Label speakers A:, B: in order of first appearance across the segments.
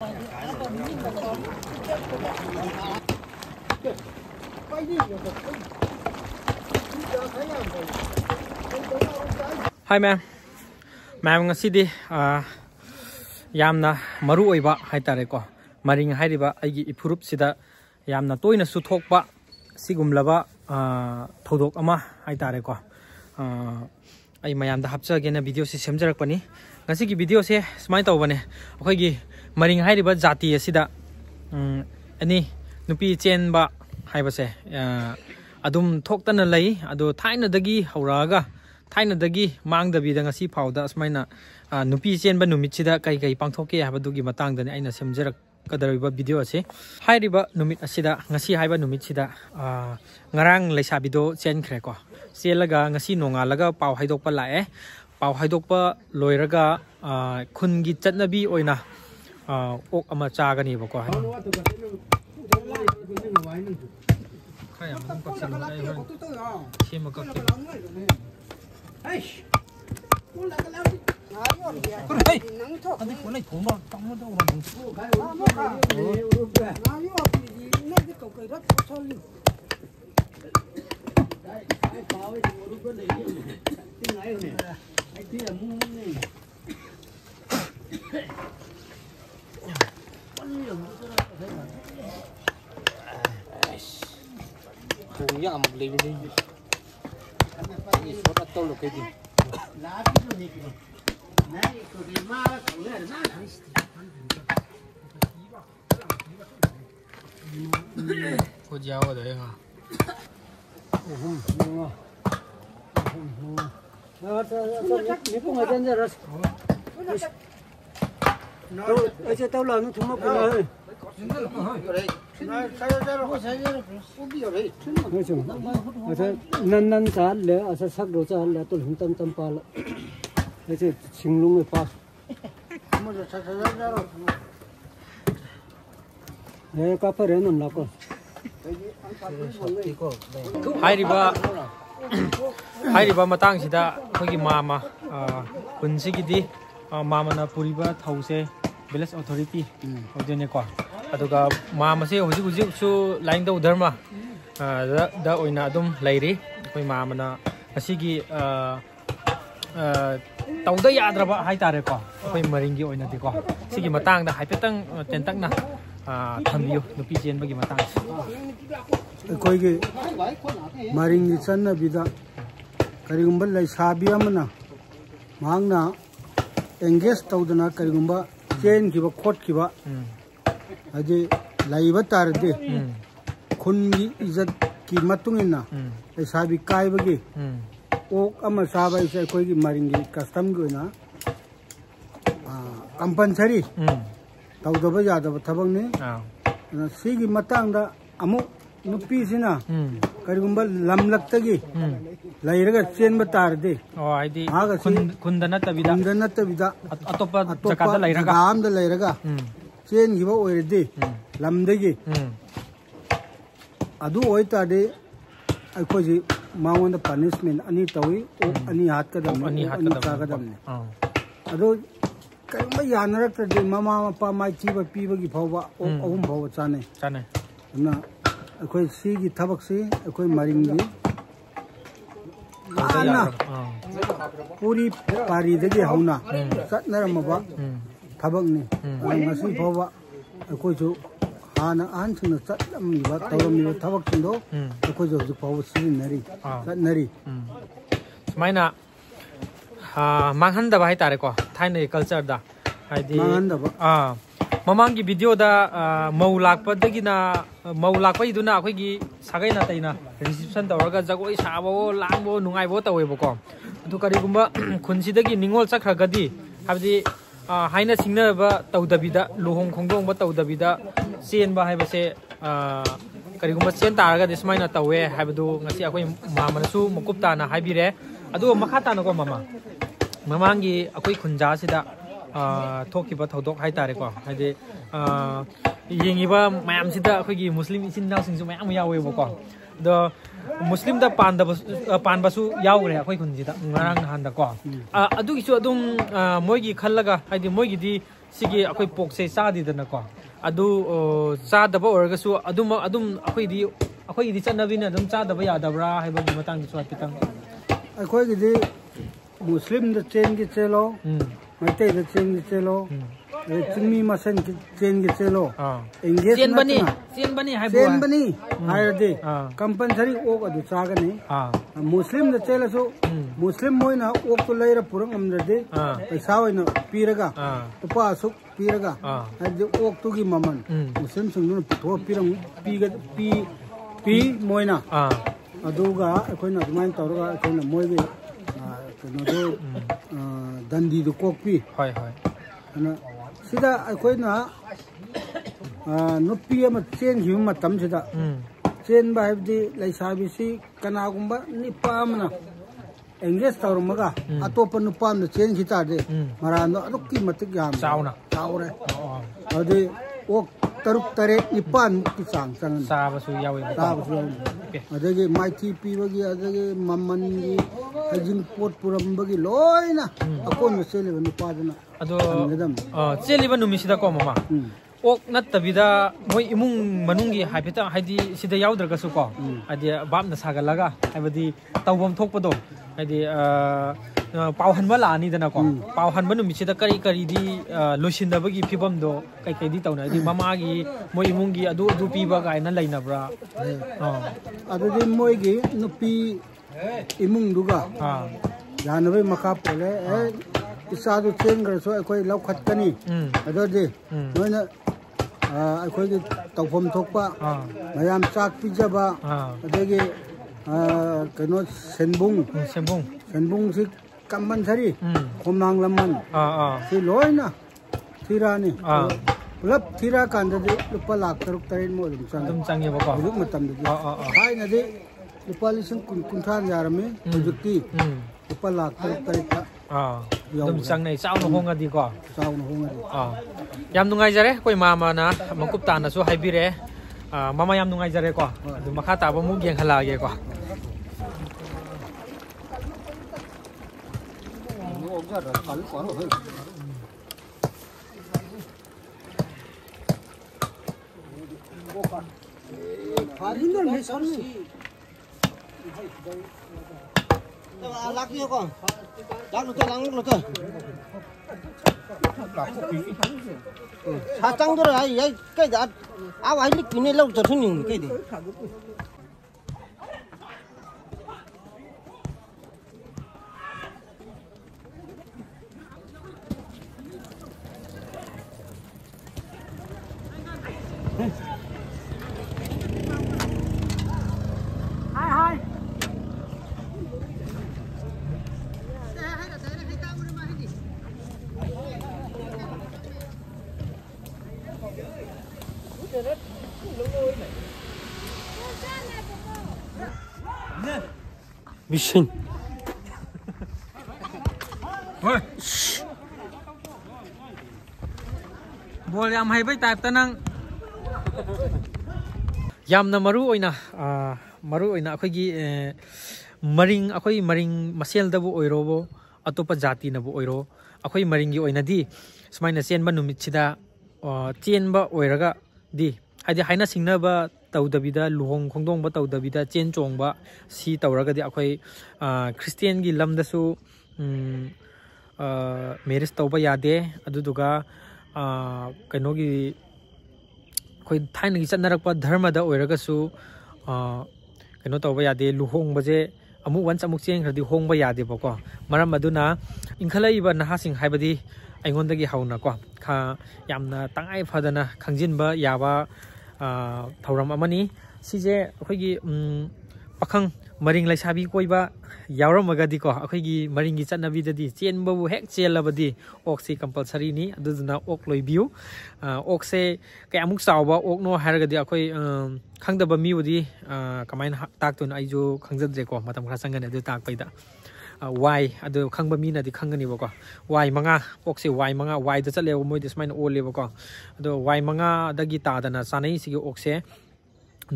A: Hi ma'am. Ma'am ngasidi yamna maru oiba haitare ko maring hairiba aigi ipurup sida yamna toina suthokpa sigumlaba thodok ama haitare ko ai mayam da hapcha gena video se semjarakpani ngasigi video se smai tawbane akhoi maring hairiba jati asida ani nupi chenba haibase adum thoktana lei adu thaina dagi hauraga thaina dagi mangdabi da ngasi phawda asmaina nupi chenba numit sida kai kai pangthoke habadugi matang dani aina semjarak kadariba video ase hairiba numit asida ngasi haiba numit sida ngarang leisabido chenkhre ko selaga ngasi nongalaga paw haidokpa lae paw haidokpa loiraga khungi chatnabi oina ok ama chagani bako khaya mam paksin ai hon sema ka Hey! Ôi! Anh thích này thốn vào trong nó đâu mà đúng. Cùng nhau một ly đi. Số tao được cái gì? Cô giáo ở đấy hả? Tao làm chúng mày rồi. Nan chán lẽ asa sắc đồ chán lẽ tôi không tâm pa了，而且青龙的pa。哎，咖啡人能拿过。하이리바 마땅시다 거기 마마 군시기디 마마나 부리바 타우세 밸런스 어토리티 어제네과 아두가 마마세 호지구지수 라인도 더마 다 오이나 아둠 레이리 거기 마마나 아시기 tawda yadraba haitare ko koi maringi oina de ko sigi matang da haipetang tentak na thambiyo nupi chen bagi matang koi ge maringi channa bida karigumba lai sabi amana mangna engage tawdana karigumba chen ki ba khot ki ba aje laiba tar de khungi izat ki matungina lai sabi kai bagi ok ama sabai sai koi gi maringi custom go na compulsory tawdaba yadaba thabang ni sigi matang da amu nupi sina karigumba lamlaktagi lairaga chen batar de oh aidi kundana tabida atopa jakada lairaga amda lairaga chen giba oirde lamdagi adu oita de aikoji mound punishment अनि तवी अनि हात कदम अनि कदम अदो कयम यानरक दे mama Mopa माइ चीबा पीबगी फौबा अहुम फौबा चाने ना अखोय सीगी थबक से अखोय मरिंगी आना पूरी पारी दगे हौना सतनरमबा थबक ने मसी फौबा अखोय जो हाना आन सुन चटमिबा तवमिबा थबक सिंदो अखोय जो फाव सिनरी चटनरी समाइना मांगहनदबा हाइतारे को थाइने कल्चर दा हाइदि मांगहनदबा ममांगी वीडियो दा मौ लाकपदगिना मौ लाकपइदुना अखोयगी सागैना तैना रिसेप्शन तवरगा जगोय साबो लांगबो नुंगाइबो तवेबको अदु करिगुम्बा खुनसिदगी निंगोल चखरगदी हाबदि हाइना सिंगनबा तौदबिदा लुहोंग खोंगदोंबा तौदबिदा चेनबा हाइबसे करिगुम्बा चेन तारगा दिसमाइना तवे हाइबदु ngasi akhoi mamanasu mukuptana haibire adu makha tana ko mama mamangi akhoi khunja sida thokiba thodok haitare ko haide yengiba mayam sida akhoi gi muslim isin naw singsu mayam yawe ko do muslim da panbasu yaugre akhoi khunji da ngarang handa ko adugi su adum moigi khallaga haide moigi di सिगी अखोई पोकसे चादीदनको अदु चादबा ओरगसु अदुम अखोइदी चन्नबिना अदुम चादबा यादबरा हाइबगी मतंग सु खितंग
B: अखोइगी मुस्लिम the chain की चेलो मैते the chain की चेलो चिंगमी मसन की chain की चेलो एंगेज
A: चेन बनी
B: हायरदे कंपलसरी ओक अदु चागनी मुस्लिम द चेलसु मुस्लिम मोइना ओक तो लेरा पुरंग अमदे पैसा होइना पीरगा उपा सुक पीरगा हाइदे ओक तुगी ममन मुस्लिम सिंगनु पुथो पीरंग पी मोइना अदुगा अखोइना दुमान तौरगा अखोइना मोइगे कनो दंदी दु कोकपी होय अना सिदा अखोइना नुपी अमा चेन हिम मतम सिदा चेन बाइबदी लैसाबिसी कनागुंबा निपामना एंगेज तौरमगा अतोप नुपाम चेन खितादे मरानो अदुक्की मतिक याम चावरे अदे ओक तरुक तरे निपान की चांग चंगन
A: साबसु यावे
B: अदगे माइथी पीबगी अदगे मम्मनगी हजिंग पोट पुरमबगी लोइना अकोन मसेले नुपादना
A: अदो चेलिबा नुमिसिदा को ममा ओक नत्तबिदा मोय इमुंग मनुंगी हाइफेता हाइदी सिदा याउद्रगसु को हाइदी बामना सागलगा हाइबदी तौबम थोकपदो हाइदी पावहनबा लानिदना को पावहनबा नुमिसिदा करी दी लोसिनदबगी फिबमदो कई तौना हाइदी ममागी मोय इमुंगी अदु पीबा गायना लैनब्रा
B: अदुदी मोयगी नुपी इमुंगदुगा जानबे मखा पोले इसादु चेंगरसो अखोय लौखतकनी अदोदे नोइना अखोयगी तौफम थोकपा मयाम चाक पिजबा अदगे कनो सेनबुंग सि कंपलसरी खोमनांग लमन सि लोइना थिरानी पुलप थिरा कांददे लुपा लाख तरुक तरेन मो दum
A: change bako
B: हुजुक मतमदे हाइना दे लुपा लिसिंग कुंथान यारमे हुजुक्ति लुपा लाख तरुक तरेन
A: दum changne chauna hongadi ko yam nungai jare koi mama na makup ta na su haibire mama yam nungai jare ko du makha ta ba mu geng halage ko
B: Laki ko. Lang lu to. Satang do ai cái da ai lik ni lâu cho thun ning cái đi. Hai. Mission.
A: Bol yam hai bai type tanang yamna maru oina akhoi maring masel dabu oirobo atopa jati nabu oiro akhoi maring gi oina di smaina chenba numit sida chenba oiraga di haidi haina singnaba tawdabida luhong khongdong ba tawdabida chen chongba si tawraga di akhoi christian gi lamdasu marriage tawba yade aduduga kainogi khoi thaina gi channarakpa dharma da oiragasu kaino tawba yade luhong baje amu once amuk cheng khadi hongba yade bako maram aduna ingkhalai ba nahasing haibadi aingon dagi hauna ko kha yamna tangai phadana khangjinba yaba thauram amani sije akhoi pakhang maring laisabi koiba yawramagadi ko akhoi maring gi channabi dadi chenba bu hek chelabadi oxi compulsory ni aduna ok loibiu ok se kayamuk sawba ok no haragadi akhoi khangdaba mi budi kamain taktun aiju khangjadre ko matam khara sangan adu tak paida y adu khangba mi na di khangani bako y manga ok se y manga y da chale moi dis main ole bako adu y manga dagi ta dana sanai sigi ok se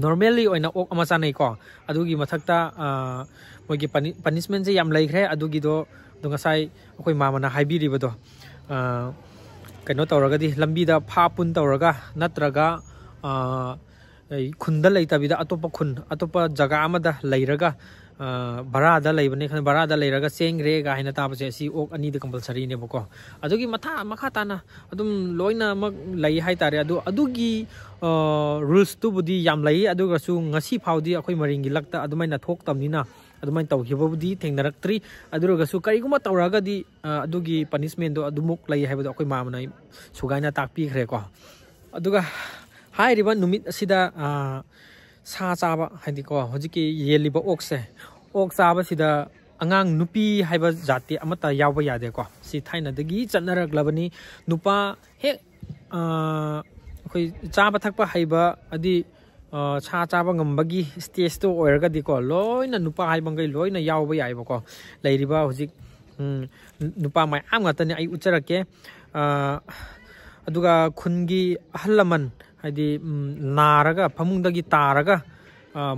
A: normally oina ok ama sanai ko adugi mathakta moigi punishment je yam laikre adugi do ngasai akoi mama na haibiri bodo कनो तौरगदी लंबीदा फा पुन तौरगा नत्रगा खुंदा लेतबिदा अतोप खुन अतोप जगह अमदा लेरगा बरादा लेबने खन बरादा लेरगा चेंग्रे गा हैना ताबसे सी okay अनी the compulsory ने बको अदुगी मखा ताना अदुम लोइना मक लई हाय तारे अदुगी रूल्स तु बुदी याम लई अदुगसु ngasi फाउदी अखोय मरिंगी लक्ता अदुमाइना थोक तमनिना अदुमाइन तौखिबबुदी थेंगनरक्त्री अदुरगसु करिगुमा तौरगदी अदुगी पनिशमेंट दो अदुमुक लई हायबदो अखोय मामना सुगाइना ताकपीखरे को अदुगा हाइरिबा नुमित असिदा सा चाबा हाइदि को होजिकी येलिबा ओक्से ओक चाबा सिदा अंगांग नुपी हाइबा जाति अमता यावबा यादे को सि थाइनादगी चन्नरगलबनी नुपा हे अखोय चाबा थकपा हाइबा अदि सा चाबा ngambagi stage to oirgadi ko loina nupa haibangai loina yawba yaiba ko leiriba hojik nupa mai am ngatani ai ucharake aduga khungi ahlaman haidi naraga phamungdagi taraga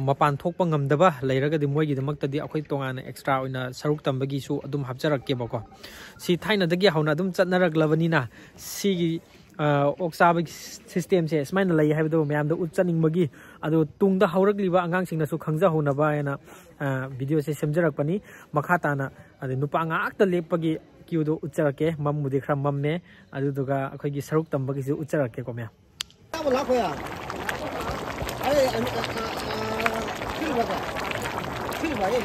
A: mapan thokpa ngamdaba leiragadi moigi damakta di akhoi tongana extra oina saruk tambagi su adum hapjarakke bako si thaina dagi hauna adum chatnaraglabani na si ओक्साब system से स्माइन लई हाइबदो ma'am दो उच्चनिंग मगी अदो तुंगदा हौरगलिबा अंगांग सिंगनासु खंगजा होनबा एना video से समजरकपनी मखा ताना अदे नुपा ngaakta lepagi क्यूदो उच्चरके मम्मुदि खरा मम्मे अदुदुगा अखोगी सरुक तंबगी सु उच्चरके को म्या
B: बोला खोया अरे फिर ये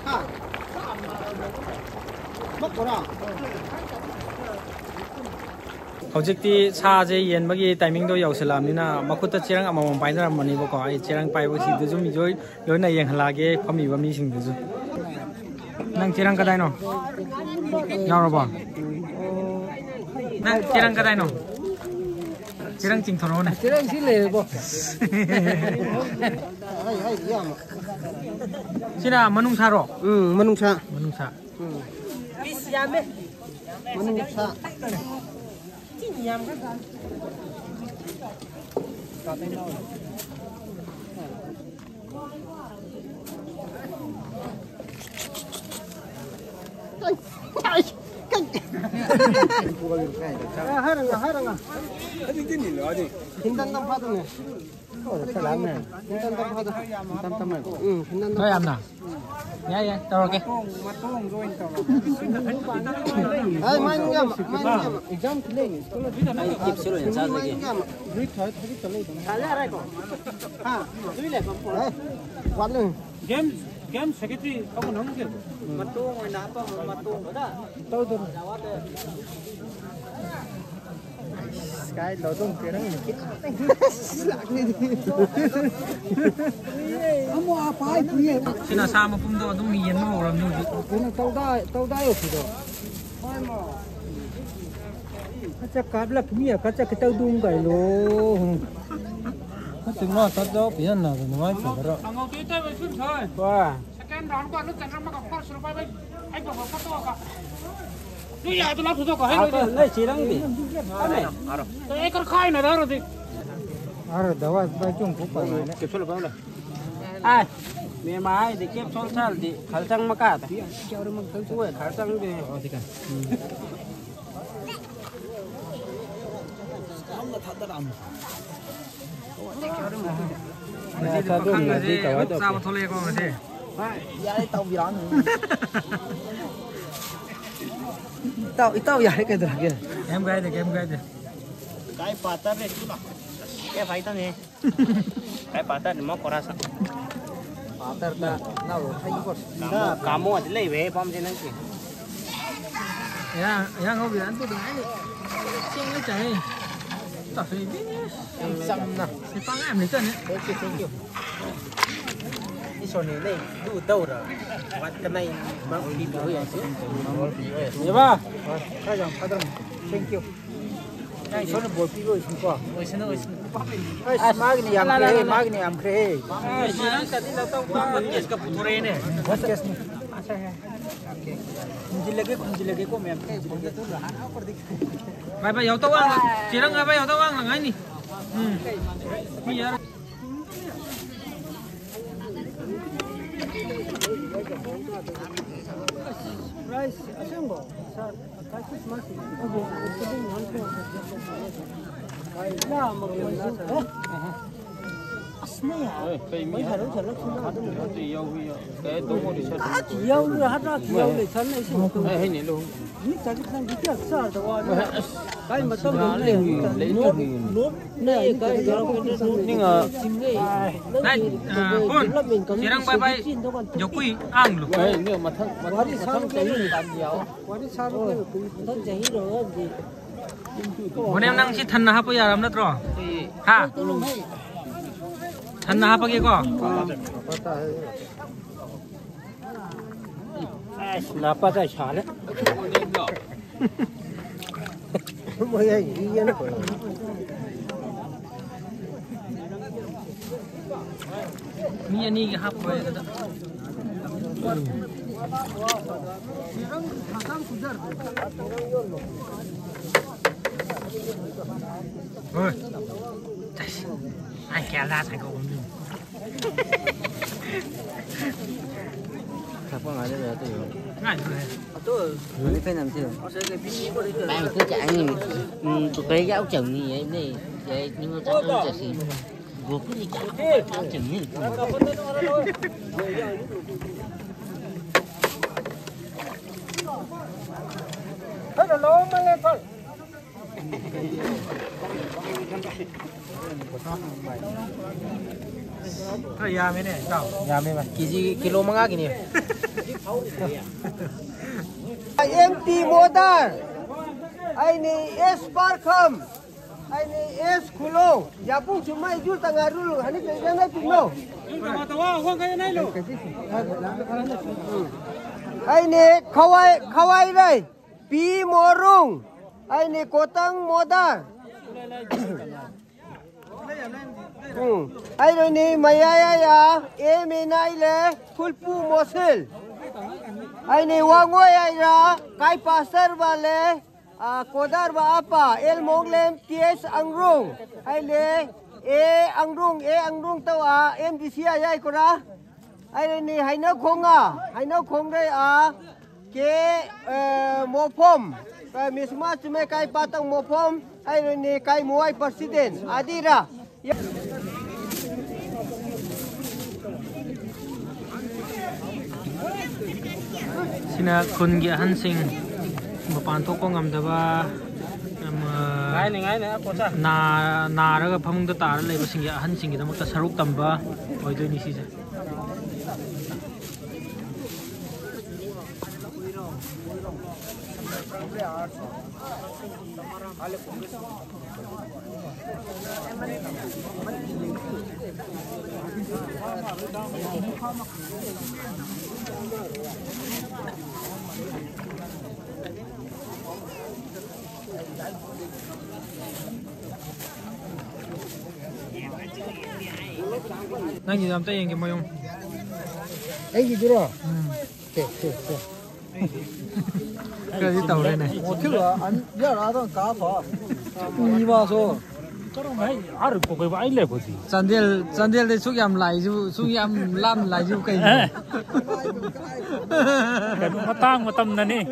B: हां
A: हौजिक्ति साजे येनबगी टाइमिंग दो यौसलामनिना मखुत चेरंग अमम पाइनरमनि बको आई चेरंग पाइबसी दुजु मिजोय लोइना येंहलागे फमिबा मिसिंग दुजु नंग चेरंग कदाइनो यावरबो नंग चेरंग कदाइनो चेरंग चिंथरोने
B: चेरंग सि लेबो हाय याम
A: सिना मनुंसारो
B: मनुंसा
C: Yame.
B: Manusa.
C: Yam kan.
B: Haranga. Adi tini lo adi. Hindan tam phadu ne. Salam ne. Hindan tam phadu. Tam tam ne. Hindan tam.
A: Thôi am nào. Ya tao rồi kìa.
B: Ai mai nhầm. Exam ले.
C: Ai kịp sửa nhận sao rồi kìa.
B: Read thôi thôi lấy.
C: Kala rai ko.
B: Ha,
C: Dui le pampo.
B: Quán luôn.
A: Game secretary kamu nang kìa.
C: Matu ngoi na pa matu da.
B: Tao đâu. Cái đầu tôm kia nó kít. Amo apa itu ya?
A: Sina sama pun do dum yen no ram nu di.
B: Ini tau da yo sido. Kaca kabla kimia kaca kita dung kai lo. Kaca no ta do pian na no mai chara.
A: Angau tu tai bai sun choi.
B: Wah.
A: Second round ko lu chan ma ka khor suru bai bai. Ai ko ka to ka. Lu ya tu la thu to ka hai lo.
C: Nei chirang bi. Nei.
A: To ekar khai na ro di.
B: Are dawa bai chung ko pa ne.
C: Kepsul ba la. Ai. Me mai de kepsul sal di khalchang maka ta.
B: Kyaur mag tal
C: Ue khalchang bi.
A: Tika.
B: Nah, satu ni tahu tu.
A: Sama thole ko ma se.
C: Ya tao bi ran. Tao ya cái đó kìa.
A: Em gái de.
C: Cái patar re tu na. Cái phải ta ne. Cái patar ni mo korasa.
B: Patar ta na lo thai ko.
C: Kamu ati lei ve pam je nang ki.
A: Ya ngau bi an tu dai ni. Cheng le chai. Ta sai bi ni.
C: Sam na.
A: Ni pang am ni chân ni.
C: Thank you. Đi số này này đủ đâu rồi. Bắt cái này mang đi biểu hiện chứ.
B: Dạ ba. Khai rằng patar. Thank you. Này số nó bồi pi rồi xin qua.
A: Oi sin.
B: Ai magni am kre.
A: Silang tadi la tau pa kes ka puture ne.
B: Bas kes ni. Okay. Kunci lagi ko mem.
A: Bai yau tau ang. Silang bai yau tau ang lang ai ni. Ni ya.
B: price asembo sa price mas oke itu nanti ya mau asna ya mấy thằng nó cái tôi mua đi chơi chiều nữa hát ra chiều để chân này xin hay này luôn nít cái thằng đi chơi sao đó cái mà tao lấy nốt này cái
A: nhưng mà này con chỉ đang bay bay nhiều quỷ ăn luôn
C: nhưng mà thân cháy làm nhiều
B: thân cháy rồi gì
A: bọn em đang chỉ thân là hấp bây giờ làm đất rồi ha thân là hấp bao nhiêu co
B: napa tay chả đấy mấy anh đi nó
A: mi anh đi hấp vậy đó ôi anh kéo ra thành công
C: thật có ngại đấy là tôi
A: ngại rồi
C: tôi phải làm gì bạn cứ chạy tụi cái áo chừng như vậy này vậy nhưng mà chắc không chạy gì buộc cái gì cả áo chừng như
B: thôi là lố mà lên thôi
A: thôi ya mấy này sao
C: ya mấy mà kilo mga gini
B: empty motor ini es parkham ini es kulo japung cuma ijul tengah dulu hani jangan pino ini kawai dai pi morung ini kotang modar ai rồi ni maya ya em nai le fulpu mosil ai ni wangoi ai ra kai pasar wale kodar ba apa el monglem ts angrung ai le angrung to em disi ai ko ra ai rồi ni haina khong dai ke mofom misma chume kai patang mofom ai rồi ni kai muai president adira
A: sina kun gi han sing mapan thok ko ngam da ba na ra ga phamung da tar le ba sing ya han sing gi da mak ta saruk tamba oi doi ni si se nang gì làm tay yang cái mày không
B: anh gì chưa
A: cái gì tàu đây này
B: 어떻게 안 야라던 가서 이마서
D: 알을 보고 아이래 보지.
A: Sandal để xúc yam lại xúc yam lam lại cây
D: cái nó tang mà tâm này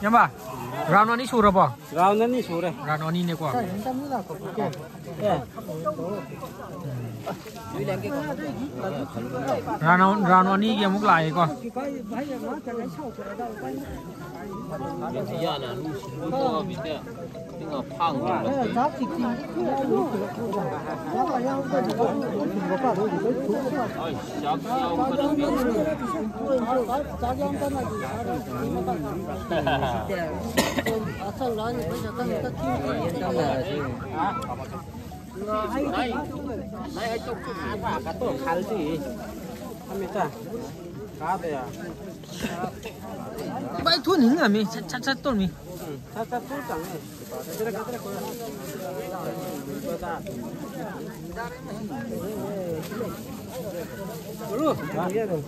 A: nhá bà round nó đi sủi rồi bỏ
B: 라운드 니 소래
A: round nó đi này qua round nó đi kia múc lại qua
B: Này chụp cả tổ khăn gì? Anh ta cá đây à?
A: Bay thua những à mi chặt tốt mi.
B: Chặt tốt chẳng này. Rồi, dạ rồi.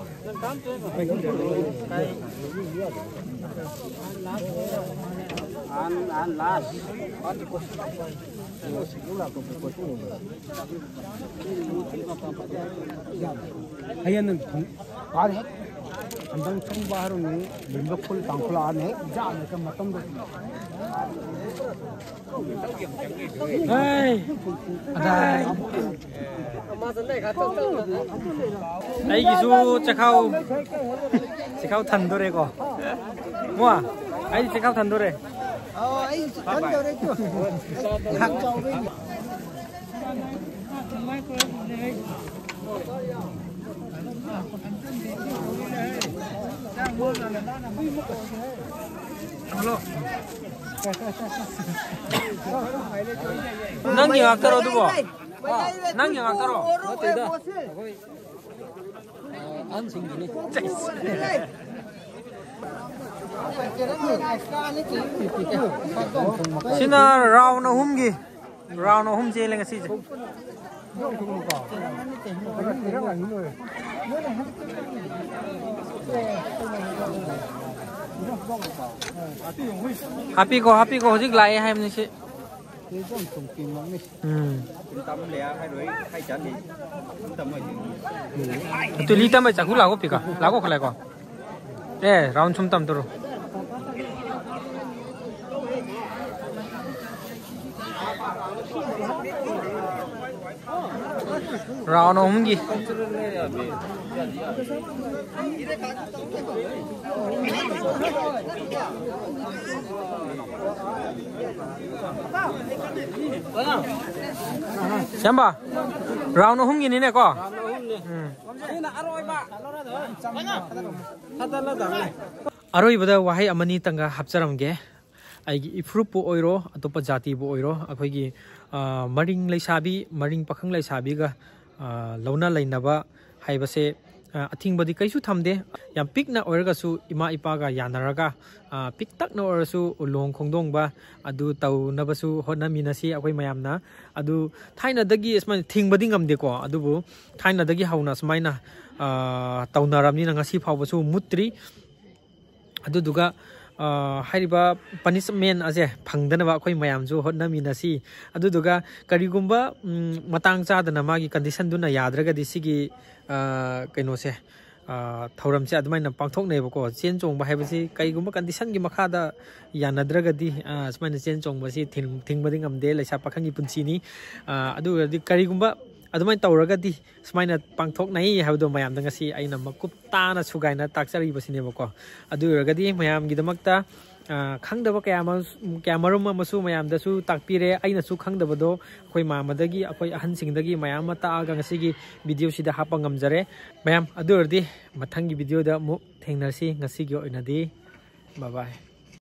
B: An last. Ayan par hai andang chang bahar में limba फूल तांखुला ने जाने का मतलब
A: Hey, ada. Ai gisu cakau tandore ko. Mua, ai cakau tandore.
B: ai tandore tu.
A: Halo. Nang yang aktaro tu bo. Nang yang aktaro. An sing gini. Sina round humgi. Round hum je lenga si. Happy ko hojik lai hai mni si. Tu li tam cha khula ko pika. La ko khala ko. Round chum tam turu. Round humgi. Siapa? Round humgi ni ne ko. Aroi bada wahai amani tanga hapcharamge. Aigi ifrupu oiro atopa jati bu oiro akhoi maring leisabi maring pakhang leisabi ga launa lainaba haibase athing badi kaisu thamde yam pikna oirga su ima ipa ga yanaraga piktak na orasu ulong khongdong ba adu tau nabasu honna minasi akhoi mayamna adu thaina dagi asman thingbadi ngamde ko adu bu thaina dagi hauna smaina taunaramni na ngasi phawbasu mutri adu duga हाइरिबा punishment अजे फंगदनबा अखोय मयामजु होटनामिनासी अदुदुगा करिगुंबा मतांग चादना मागी condition दुना याद्रगदि सिगी कइनोसे थौरमसे अदमाइना पांथोकनेबको chain चोंबा हाइबसी कइगुंबा condition गी मखादा यानद्रगदि असमाइना चेन चोंबसी थिंगबदि ngamde लेसा पाखंगी पुंसिनी अदुगदि करिगुंबा अदुमाइन तौरगदि स्माइना पांथोकनाई हाबदो मयामदा ngasi aina makup taana sugaina takchari basinebako aduragadi mayam gidamakta khangdaba kayamarum masu mayam dasu takpire aina su khangdabado khoi mamadagi akhoi ahan singdagi mayam mata aga ngasi gi video sida hapa ngamjare mayam adurdi mathangi video da mu thengnarsi ngasi gi oinadi bye bye.